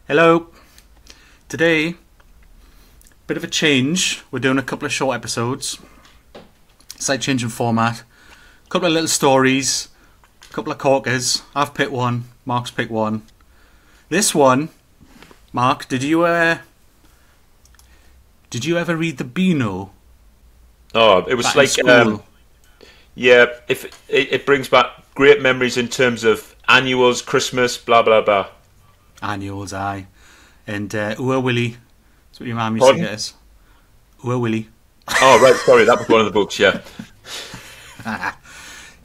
Hello. Today, bit of a change. We're doing a couple of short episodes. Slight change in format. A couple of little stories. A couple of corkers. I've picked one. Mark's picked one. This one, Mark, did you ever read The Beano? Oh, it was Back in like, school? yeah, if it brings back great memories in terms of annuals, Christmas, blah blah blah. Annuals, aye. And Ua Willie. That's what your mum used to Pardon? get us. Ua Willie. Oh, right, sorry, that was one of the books. Yeah,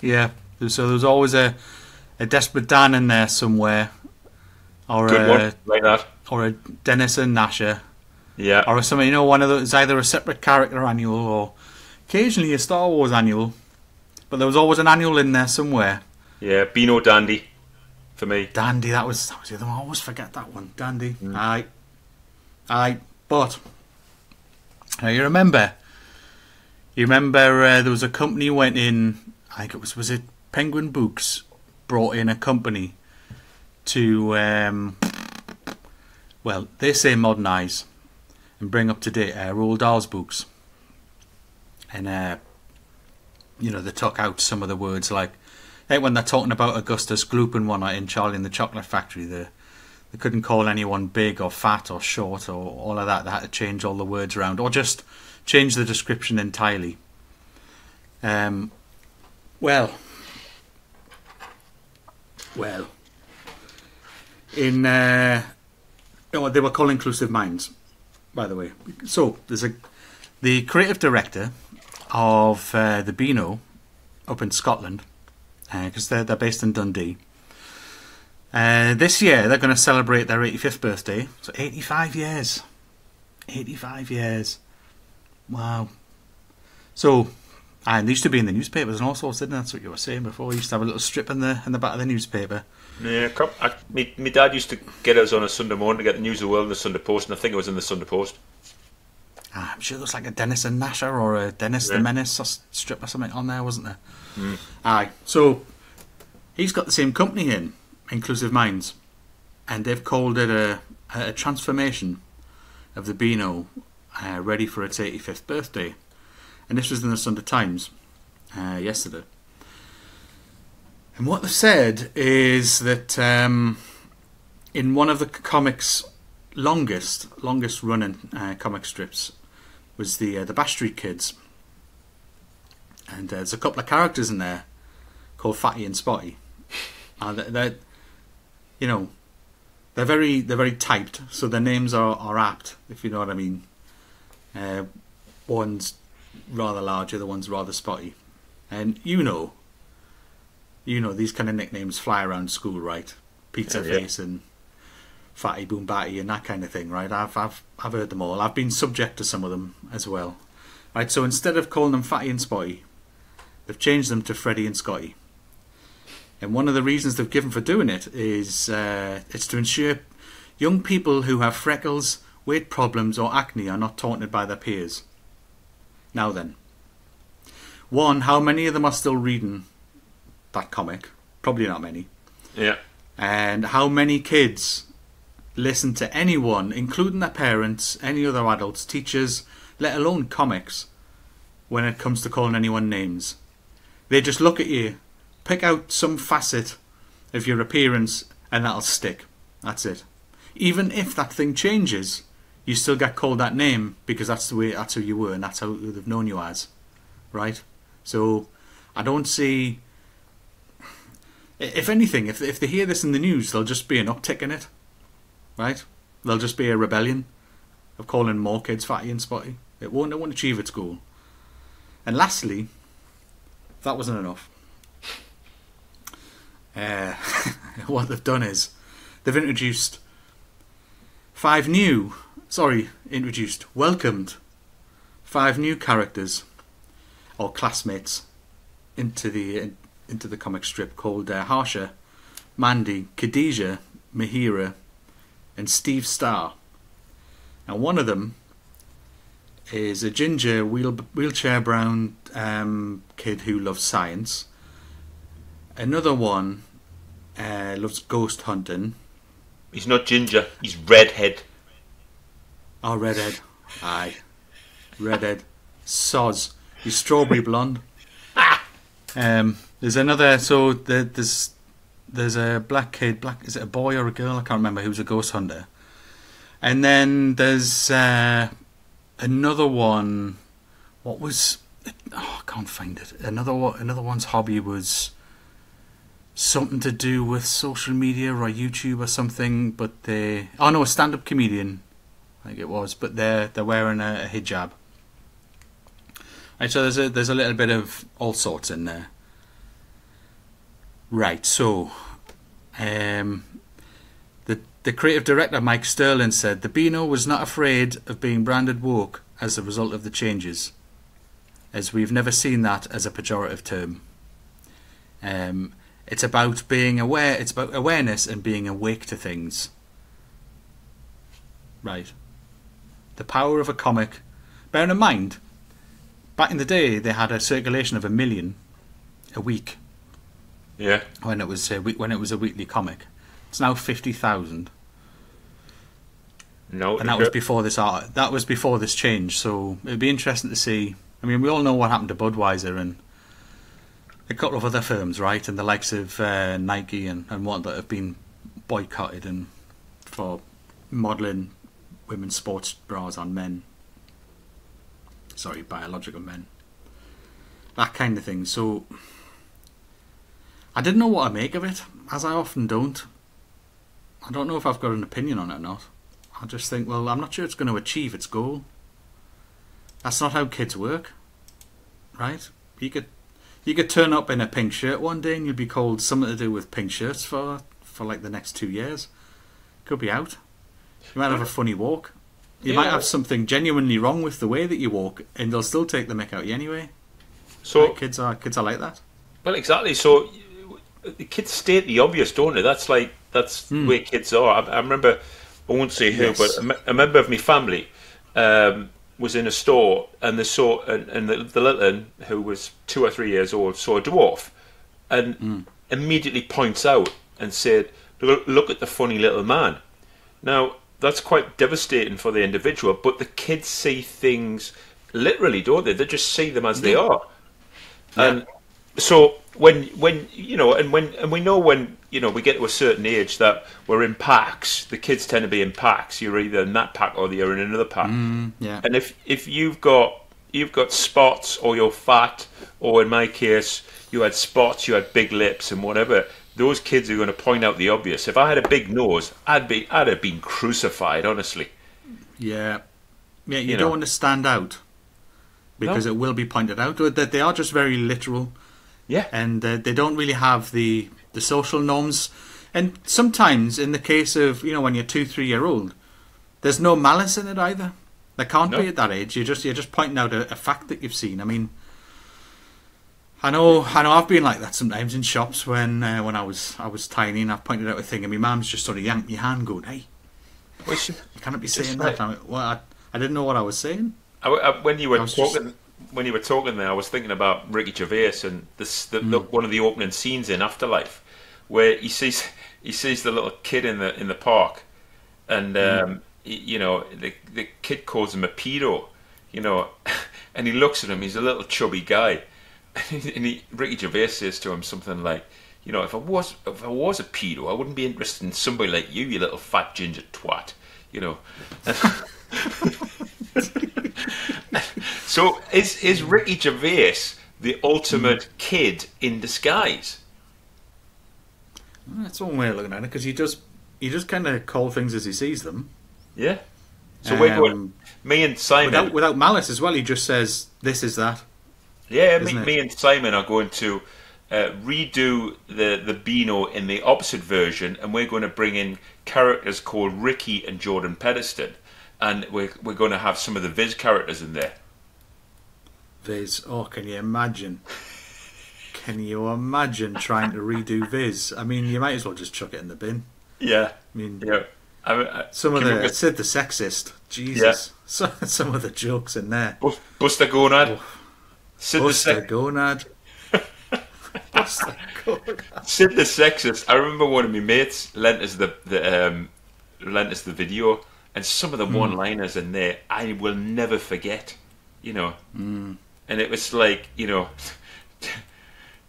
Yeah. So there was always a desperate Dan in there somewhere. Or good one, a like that. or a Dennis and Nasher. Yeah, Or something, one of those, either a separate character annual or occasionally a Star Wars annual. But there was always an annual in there somewhere. yeah, Beano Dandy for me. Dandy, that was the other one. I always forget that one. Dandy. Aye. Aye. But now you remember there was a company went in, I think was it Penguin Books brought in a company to they say modernise and bring up to date Roald Dahl's books. And they took out some of the words like when they're talking about Augustus Gloop and one in Charlie and the Chocolate Factory, they couldn't call anyone big or fat or short or all of that. They had to change all the words around or just change the description entirely. Well, in they were called Inclusive Minds, by the way. So there's the creative director of the Beano up in Scotland, because they're based in Dundee. This year they're going to celebrate their 85th birthday. So 85 years. 85 years. Wow. So, and they used to be in the newspapers and all sorts, didn't they? That's what you were saying before. We used to have a little strip in the back of the newspaper. Yeah, my dad used to get us on a Sunday morning to get the news of the world in the Sunday Post, and I think it was in the Sunday Post. I'm sure there was like a Dennis and Nasher or a Dennis the Yeah. Menace or strip or something on there, wasn't there? Mm. Aye. So he's got the same company in Inclusive Minds, and they've called it a transformation of the Beano, ready for its 85th birthday. And this was in the Sunday Times yesterday. And what they've said is that in one of the comics' longest running comic strips was the Bash Street Kids, and there's a couple of characters in there called Fatty and Spotty, and they're very typed, so their names are apt, if you know what I mean. One's rather larger, the one's rather spotty, and you know these kind of nicknames fly around school, right? Pizza Yeah. Face and Fatty Boom Batty and that kind of thing, right? I've heard them all. I've been subject to some of them as well, right? So instead of calling them Fatty and Spotty, they've changed them to Freddy and Scotty. And one of the reasons they've given for doing it is it's to ensure young people who have freckles, weight problems, or acne are not taunted by their peers. Now then, one, how many of them are still reading that comic? Probably not many. Yeah, And how many kids listen to anyone, including their parents, any other adults, teachers, let alone comics, when it comes to calling anyone names? They just look at you, pick out some facet of your appearance, and that'll stick. That's it. Even if that thing changes, you still get called that name because that's who you were, and that's how they've known you as, right? So I don't see. If anything, if they hear this in the news, there'll just be an uptick in it, right? There'll just be a rebellion of calling more kids Fatty and Spotty. It won't achieve its goal. And lastly, if that wasn't enough, what they've done is they've welcomed 5 new characters or classmates into the comic strip called Harsha, Mandy, Khadijah, Mahira, and Steve Starr. And one of them is a ginger wheelchair-bound kid who loves science. Another one loves ghost hunting. He's not ginger. He's redhead. Oh, redhead. Aye. Redhead. Soz. He's strawberry blonde. There's another. So there's a black kid. Is it a boy or a girl? I can't remember. Who's a ghost hunter. And then there's another one. What was? Oh, I can't find it. Another one's hobby was something to do with social media or YouTube or something. But a stand-up comedian, I think it was. But they're wearing a hijab. Right, so there's a little bit of all sorts in there. Right, so the creative director Mike Sterling said the Beano was not afraid of being branded woke as a result of the changes, as we've never seen that as a pejorative term. It's about being aware. It's about awareness and being awake to things. Right. The power of a comic. Bearing in mind, back in the day, they had a circulation of 1 million a week. Yeah. When it was a weekly comic, it's now 50,000. No, and that was before this art. That was before this change. So it'd be interesting to see. I mean, we all know what happened to Budweiser and a couple of other firms, right? And the likes of Nike and what that have been boycotted and for modelling women's sports bras on men. Sorry, biological men. That kind of thing. So I didn't know what to make of it, as I often don't. I don't know if I've got an opinion on it or not. I just think, well, I'm not sure it's going to achieve its goal. That's not how kids work, right? You could turn up in a pink shirt one day and you'd be called something to do with pink shirts for like the next 2 years. Could be out. You might have a funny walk. You might have something genuinely wrong with the way that you walk, and they'll still take the mick out of you anyway. So right? Kids are like that. Well, exactly. So the kids state the obvious, don't they? That's the way kids are. I remember, I won't say who, but a member of my family was in a store, and they saw, and the little one, who was 2 or 3 years old, saw a dwarf, and immediately points out and said, "Look at the funny little man." Now, that's quite devastating for the individual, but the kids see things literally, don't they? They just see them as they are. Yeah. And so when you know, and we know when, you know, we get to a certain age that we're in packs. The kids tend to be in packs. You're either in that pack or you're in another pack. Yeah. And if you've got spots, or you're fat, or in my case you had spots, you had big lips and whatever, those kids are going to point out the obvious. If I had a big nose, I'd have been crucified, honestly. Yeah. You don't want to stand out, because it will be pointed out that they are just very literal. Yeah. And they don't really have the social norms. And sometimes, in the case of, you know, when you're 2-3 year old, there's no malice in it either. There can't be at that age. You're just pointing out a fact that you've seen. I mean, I know I've been like that sometimes in shops when I was tiny, and I've pointed out a thing, and my mum's just sort of yanked my hand, going, "Hey, you can't be saying that." I didn't know what I was saying. When you were talking there, I was thinking about Ricky Gervais and one of the opening scenes in Afterlife, where he sees the little kid in the park, and you know, the kid calls him a pedo, you know, and he looks at him. He's a little chubby guy. And Ricky Gervais says to him something like, you know, if I was a pedo, I wouldn't be interested in somebody like you little fat ginger twat, you know. So is Ricky Gervais the ultimate kid in disguise? That's one way of looking at it, because he just kind of call things as he sees them. Yeah. So we're going, me and Simon, without malice as well. He just says, "This is that." Yeah, me and Simon are going to redo the Beano in the opposite version, and we're going to bring in characters called Ricky and Jordan Pedeston, and we're going to have some of the Viz characters in there. Viz, oh, can you imagine? Can you imagine trying to redo Viz? I mean, you might as well just chuck it in the bin. Yeah, I mean, yeah. Some of the Sid the Sexist, Jesus, yeah. Some of the jokes in there. Buster Gonad. Oh. Buster Gonad. Buster Gonad. Sid the Sexist. I remember one of my mates lent us the lent us the video, and some of the one-liners in there I will never forget. You know, and it was like, you know,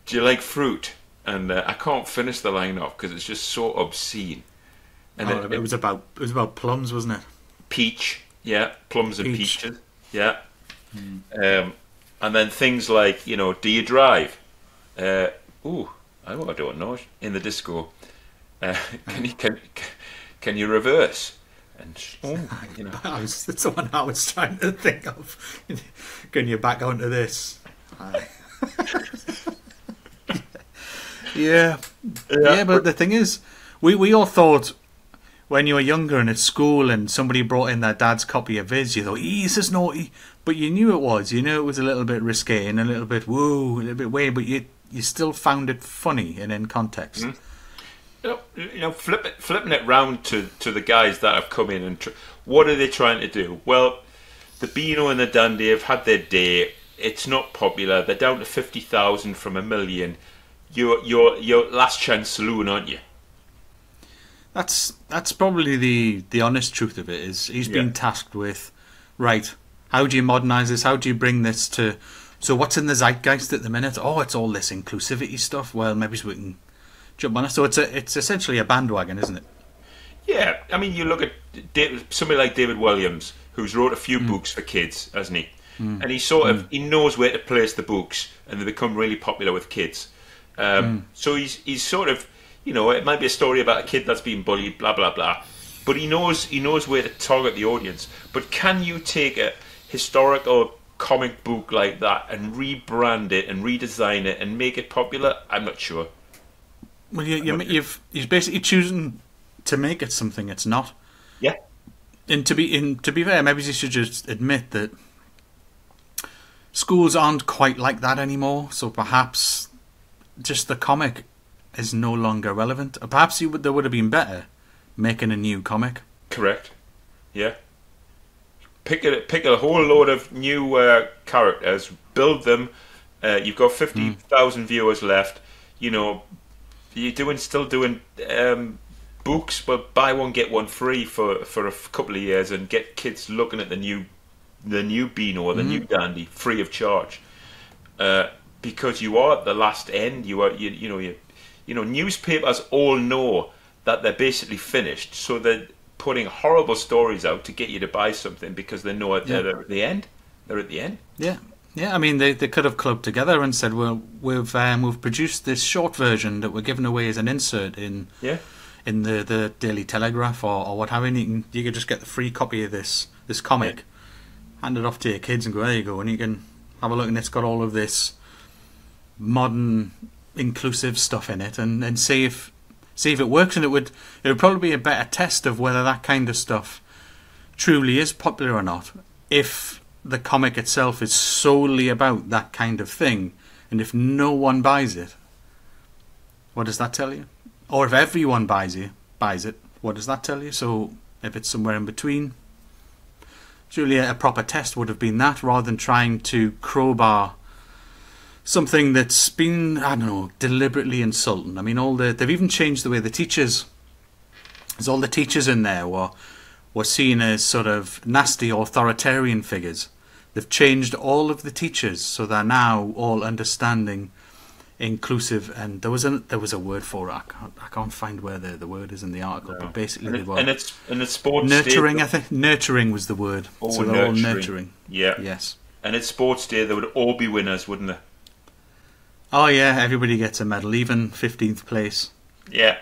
do you like fruit? And I can't finish the line off because it's just so obscene. And it was about plums, wasn't it? Peach, yeah, plums and peaches, yeah. And then things like, you know, do you drive? I don't know. In the disco, can you reverse? And you know, that's the one I was trying to think of. Can you back onto this? Yeah, but the thing is, we all thought when you were younger and at school and somebody brought in their dad's copy of Viz, you thought, this is naughty. But you knew it was. You knew it was a little bit risque and a little bit woo, a little bit weird, but you still found it funny and in context. You know, flipping it round to the guys that have come in and what are they trying to do? Well, the Beano and the Dandy have had their day. It's not popular. They're down to 50,000 from 1 million. You're last chance saloon, aren't you? That's probably the honest truth of it. Is he's been tasked with, right? How do you modernise this? How do you bring this to? So what's in the zeitgeist at the minute? Oh, it's all this inclusivity stuff. Well, maybe we can jump on it. So it's essentially a bandwagon, isn't it? Yeah, I mean, you look at somebody like David Williams, who's wrote a few books for kids, hasn't he? And he sort of he knows where to place the books, and they become really popular with kids. So he's sort of, you know, it might be a story about a kid that's been bullied, blah blah blah, but he knows where to target the audience. But can you take a historical comic book like that and rebrand it and redesign it and make it popular? I'm not sure. Well, you've basically chosen to make it something it's not. Yeah. And to be fair, maybe you should just admit that schools aren't quite like that anymore. So perhaps just the comic is no longer relevant. Perhaps there would have been better making a new comic. Correct. Yeah. Pick a whole load of new characters, build them. You've got 50,000 viewers left. You know, you're still doing books, but buy one get one free for a couple of years and get kids looking at the new Beano or the new Dandy free of charge. Because you are at the last end. You know, newspapers all know that they're basically finished, so they're putting horrible stories out to get you to buy something because they know they're at the end. They're at the end. Yeah. I mean, they could have clubbed together and said, "Well, we've produced this short version that we're giving away as an insert in the Daily Telegraph or what have you. You could just get the free copy of this comic, hand it off to your kids, and go, there you go, and you can have a look, and it's got all of this modern inclusive stuff in it, and see if it works. And it would probably be a better test of whether that kind of stuff truly is popular or not if the comic itself is solely about that kind of thing. And if no one buys it, what does that tell you? Or if everyone buys it, what does that tell you? So if it's somewhere in between, surely a proper test would have been that, rather than trying to crowbar something that's been, I don't know, deliberately insulting. I mean, they've even changed the way the teachers, there's all the teachers in there were seen as sort of nasty authoritarian figures. They've changed all of the teachers, so they're now all understanding, inclusive, and there was a word for it. I can't find where the word is in the article, but basically they were. And it's sports nurturing. Day. I think nurturing was the word. Oh, so they're all nurturing. Yeah. Yes. And it's sports day. They would all be winners, wouldn't they? Oh yeah, everybody gets a medal, even 15th place. Yeah.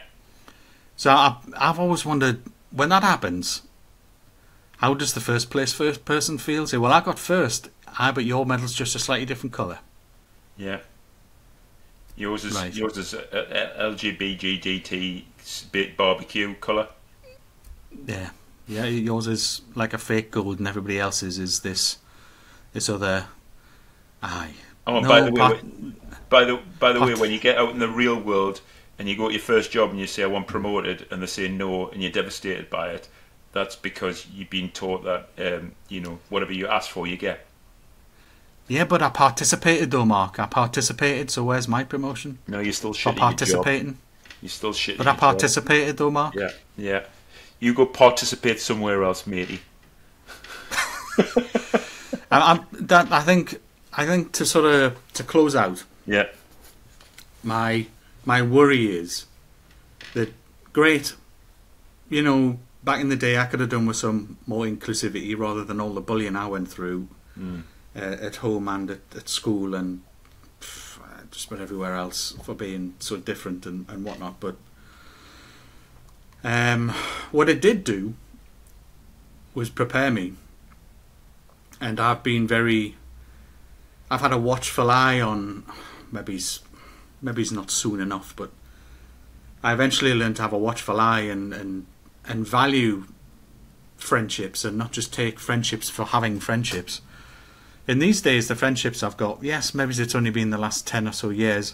So I've always wondered, when that happens, how does the first person feel? Say, well, I got first, but your medal's just a slightly different colour. Yeah. Yours is LGBT barbecue colour. Yeah. Yours is like a fake gold, and everybody else's is this other. Aye. Oh, no, by the way, when you get out in the real world and you go to your first job and you say I want promoted, and they say no, and you're devastated by it, that's because you've been taught that whatever you ask for, you get. Yeah, but I participated though, Mark. I participated, so where's my promotion? No, you're still shitting participating. You're still shitting. But I participated though, Mark. Yeah. You go participate somewhere else, matey. I think to close out. Yeah. My worry is that great, back in the day I could have done with some more inclusivity rather than all the bullying I went through at home and at school and just about everywhere else for being so different and whatnot. But what it did do was prepare me, and I've had a watchful eye on, maybe it's not soon enough, but I eventually learned to have a watchful eye and value friendships and not just take friendships for having friendships. In these days, the friendships I've got, yes, maybe it's only been the last 10 or so years,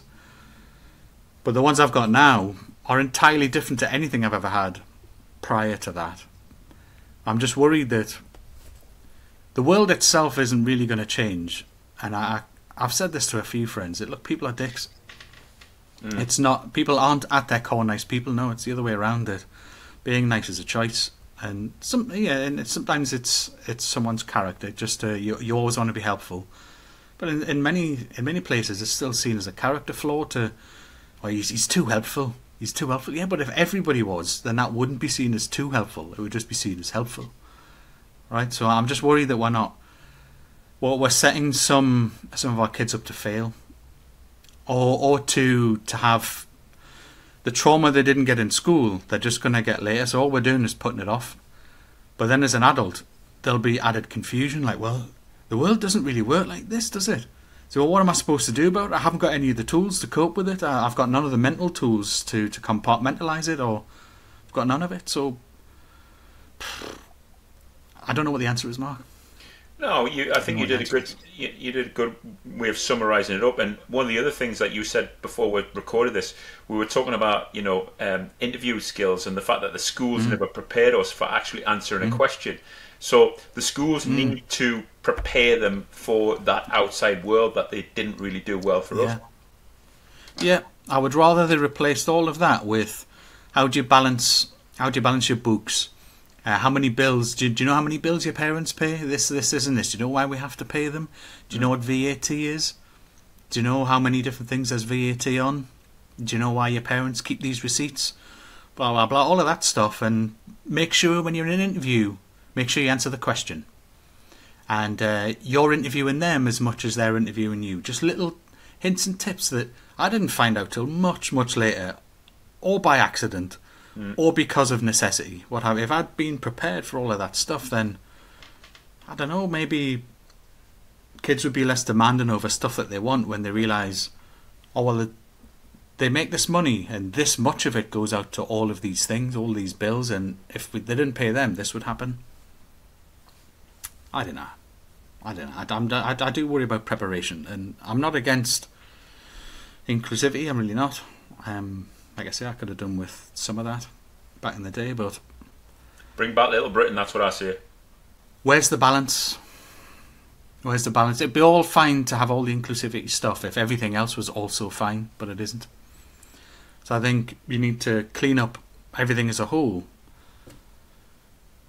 but the ones I've got now are entirely different to anything I've ever had prior to that. I'm just worried that the world itself isn't really going to change. And I've said this to a few friends, that look, people are dicks. It's not, people aren't at their core nice people. No, it's the other way around. That being nice is a choice, and sometimes it's someone's character. Just you always want to be helpful, but in many places it's still seen as a character flaw. He's too helpful. He's too helpful. Yeah, but if everybody was, then that wouldn't be seen as too helpful. It would just be seen as helpful, right? So I'm just worried that we're setting some of our kids up to fail, or to have the trauma they didn't get in school, they're just going to get later. So all we're doing is putting it off. But then as an adult, there'll be added confusion, like, well, the world doesn't really work like this, does it? So what am I supposed to do about it? I haven't got any of the tools to cope with it. I've got none of the mental tools to compartmentalise it, or I've got none of it. So I don't know what the answer is, Mark. No, I think you did a good way of summarising it up. And one of the other things that you said before we recorded this, we were talking about interview skills and the fact that the schools never prepared us for actually answering a question. So the schools need to prepare them for that outside world that they didn't really do well for us. Yeah, I would rather they replaced all of that with how do you balance your books. How many bills? Do you know how many bills your parents pay? This, and this. Do you know why we have to pay them? Do you know what VAT is? Do you know how many different things there's VAT on? Do you know why your parents keep these receipts? Blah, blah, blah. All of that stuff. And make sure when you're in an interview, make sure you answer the question. And you're interviewing them as much as they're interviewing you. Just little hints and tips that I didn't find out till much, much later, or by accident, or because of necessity. What have you? If I'd been prepared for all of that stuff, then I don't know, maybe kids would be less demanding over stuff that they want when they realise, oh well, they make this money and this much of it goes out to all of these things, all these bills, and if they didn't pay them, this would happen. I don't know. I do worry about preparation, and I'm not against inclusivity. I'm really not. Like I say, I could have done with some of that back in the day, but bring back Little Britain. That's what I say. Where's the balance? Where's the balance? It'd be all fine to have all the inclusivity stuff if everything else was also fine, but it isn't. So I think you need to clean up everything as a whole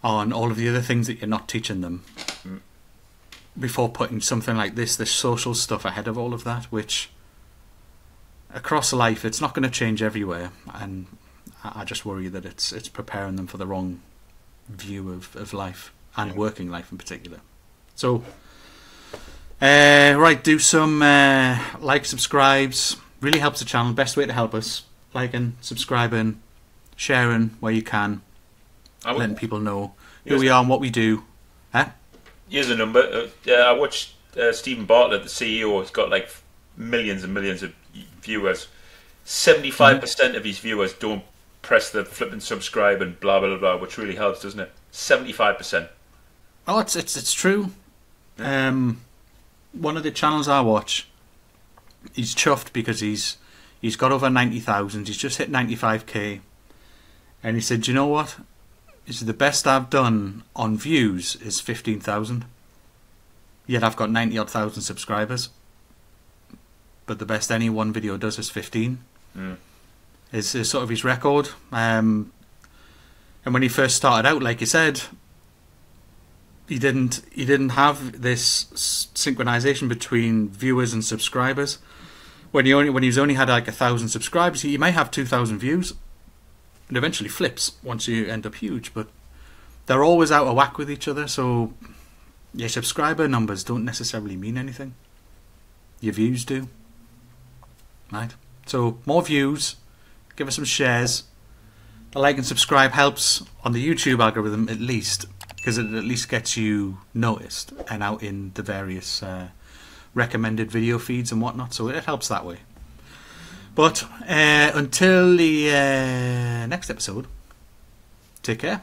on all of the other things that you're not teaching them before putting something like this social stuff ahead of all of that, which across life it's not going to change everywhere, and I just worry that it's preparing them for the wrong view of life and working life in particular. So right, do some subscribes, really helps the channel. Best way to help us, liking, subscribing, sharing where you can, letting people know who we are and what we do. Here's a number. I watched Stephen Bartlett, the CEO. He's got like millions and millions of viewers. 75% of his viewers don't press the flipping subscribe and blah blah blah, which really helps, doesn't it? 75%. Oh, it's true. One of the channels I watch, he's chuffed because he's got over 90,000. He's just hit 95k, and he said, "Do you know what? This is the best I've done on views is 15,000. Yet I've got 90 odd thousand subscribers. But the best any one video does is 15. Is sort of his record. And And when he first started out, like you said, he didn't have this synchronization between viewers and subscribers. When he's only had like 1,000 subscribers, he might have 2,000 views. It eventually flips once you end up huge, but they're always out of whack with each other. So your subscriber numbers don't necessarily mean anything. Your views do, right? So more views, give us some shares. The like and subscribe helps on the YouTube algorithm at least, because it at least gets you noticed and out in the various recommended video feeds and whatnot. So it helps that way. But until the next episode, take care.